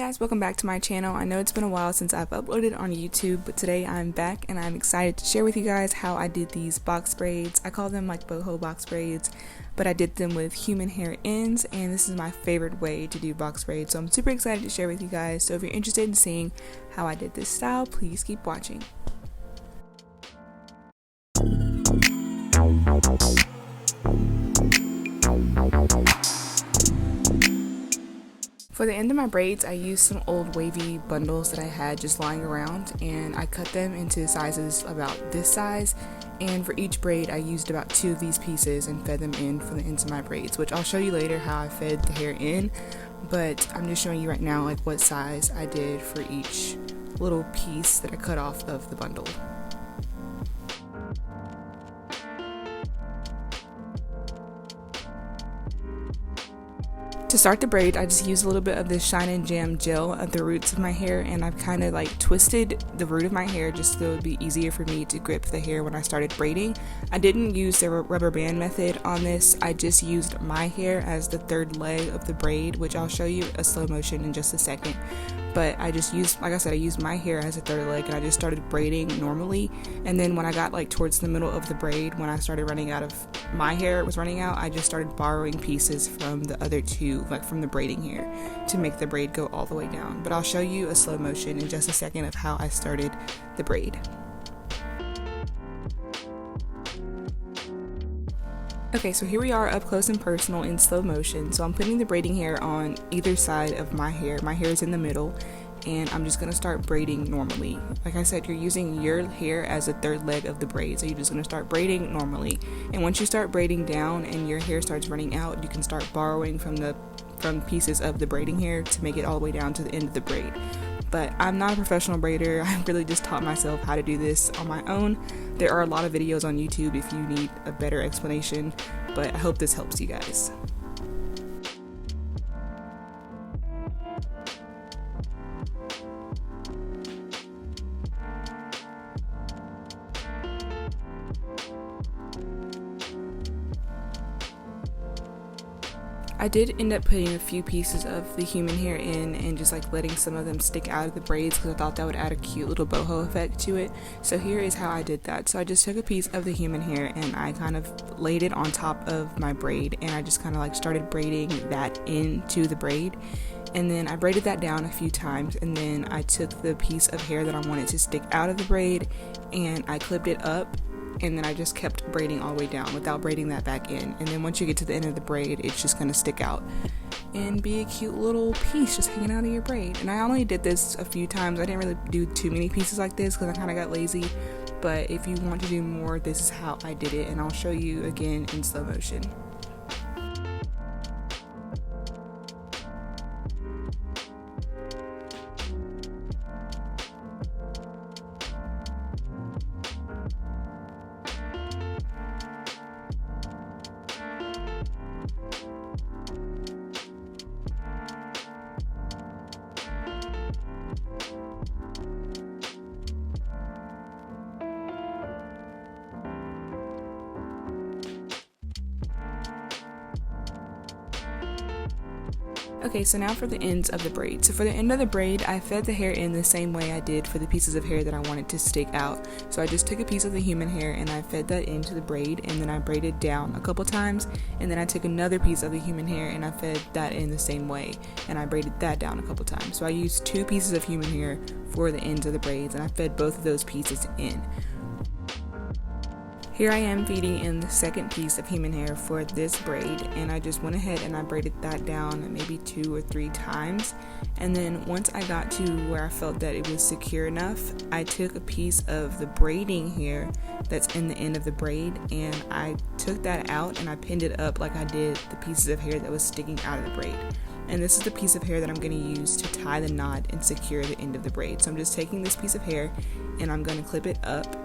guys, welcome back to my channel. I know it's been a while since I've uploaded on YouTube, but today I'm back and I'm excited to share with you guys how I did these box braids. I call them like boho box braids, but I did them with human hair ends, and this is my favorite way to do box braids, so I'm super excited to share with you guys. So if you're interested in seeing how I did this style, please keep watching. For the end of my braids, I used some old wavy bundles that I had just lying around, and I cut them into sizes about this size, and for each braid I used about 2 of these pieces and fed them in for the ends of my braids, which I'll show you later how I fed the hair in, but I'm just showing you right now like what size I did for each little piece that I cut off of the bundle. To start the braid, I just used a little bit of this Shine and Jam gel at the roots of my hair, and I've kind of like twisted the root of my hair just so it would be easier for me to grip the hair when I started braiding. I didn't use the rubber band method on this, I just used my hair as the third leg of the braid, which I'll show you a slow motion in just a second. But I just used, like I said, I used my hair as a third leg, and I just started braiding normally. And then when I got like towards the middle of the braid, when I started running out of my hair was running out, I just started borrowing pieces from the other two, like from the braiding hair, to make the braid go all the way down. But I'll show you a slow motion in just a second of how I started the braid. Okay, so here we are up close and personal in slow motion. So I'm putting the braiding hair on either side of my hair. My hair is in the middle, and I'm just going to start braiding normally. Like I said, you're using your hair as a third leg of the braid, so you're just going to start braiding normally. And once you start braiding down and your hair starts running out, you can start borrowing from pieces of the braiding hair to make it all the way down to the end of the braid. But I'm not a professional braider. I really just taught myself how to do this on my own. There are a lot of videos on YouTube if you need a better explanation, but I hope this helps you guys. I did end up putting a few pieces of the human hair in and just like letting some of them stick out of the braids because I thought that would add a cute little boho effect to it. So here is how I did that. So I just took a piece of the human hair and I kind of laid it on top of my braid, and I just kind of like started braiding that into the braid. And then I braided that down a few times, and then I took the piece of hair that I wanted to stick out of the braid and I clipped it up, and then I just kept braiding all the way down without braiding that back in. And then once you get to the end of the braid, it's just going to stick out and be a cute little piece just hanging out of your braid. And I only did this a few times. I didn't really do too many pieces like this because I kind of got lazy. But if you want to do more, this is how I did it, and I'll show you again in slow motion. Okay, so now for the ends of the braid. So for the end of the braid, I fed the hair in the same way I did for the pieces of hair that I wanted to stick out. So I just took a piece of the human hair and I fed that into the braid, and then I braided down a couple times, and then I took another piece of the human hair and I fed that in the same way, and I braided that down a couple times. So I used 2 pieces of human hair for the ends of the braids, and I fed both of those pieces in. Here I am feeding in the second piece of human hair for this braid, and I just went ahead and I braided that down maybe 2 or 3 times. And then once I got to where I felt that it was secure enough, I took a piece of the braiding hair that's in the end of the braid, and I took that out and I pinned it up like I did the pieces of hair that was sticking out of the braid. And this is the piece of hair that I'm going to use to tie the knot and secure the end of the braid. So I'm just taking this piece of hair and I'm going to clip it up.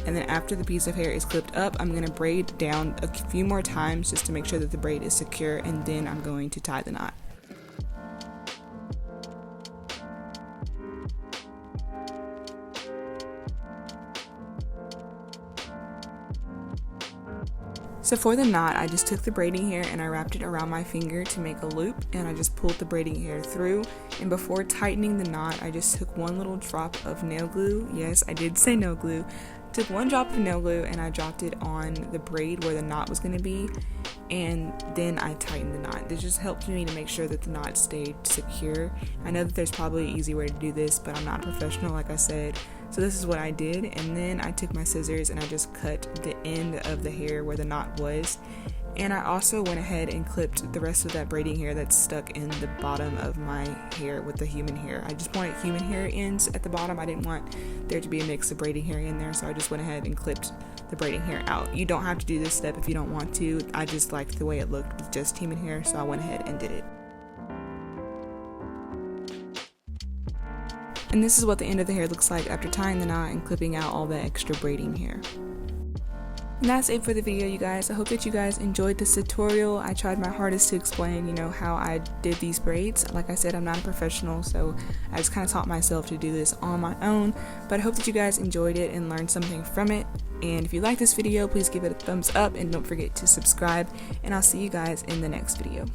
And then after the piece of hair is clipped up, I'm going to braid down a few more times just to make sure that the braid is secure, and then I'm going to tie the knot. So for the knot, I just took the braiding hair and I wrapped it around my finger to make a loop, and I just pulled the braiding hair through. And before tightening the knot, I just took one little drop of nail glue. Yes, I did say nail glue. Took one drop of nail glue and I dropped it on the braid where the knot was going to be, and then I tightened the knot. This just helped me to make sure that the knot stayed secure. I know that there's probably an easy way to do this, but I'm not a professional, like I said. So this is what I did, and then I took my scissors and I just cut the end of the hair where the knot was. And I also went ahead and clipped the rest of that braiding hair that's stuck in the bottom of my hair with the human hair. I just wanted human hair ends at the bottom. I didn't want there to be a mix of braiding hair in there, so I just went ahead and clipped the braiding hair out. You don't have to do this step if you don't want to. I just liked the way it looked with just human hair, so I went ahead and did it. And this is what the end of the hair looks like after tying the knot and clipping out all the extra braiding hair. And that's it for the video, you guys. I hope that you guys enjoyed this tutorial. I tried my hardest to explain, how I did these braids. Like I said, I'm not a professional, so I just kind of taught myself to do this on my own. But I hope that you guys enjoyed it and learned something from it. And if you like this video, please give it a thumbs up and don't forget to subscribe. And I'll see you guys in the next video.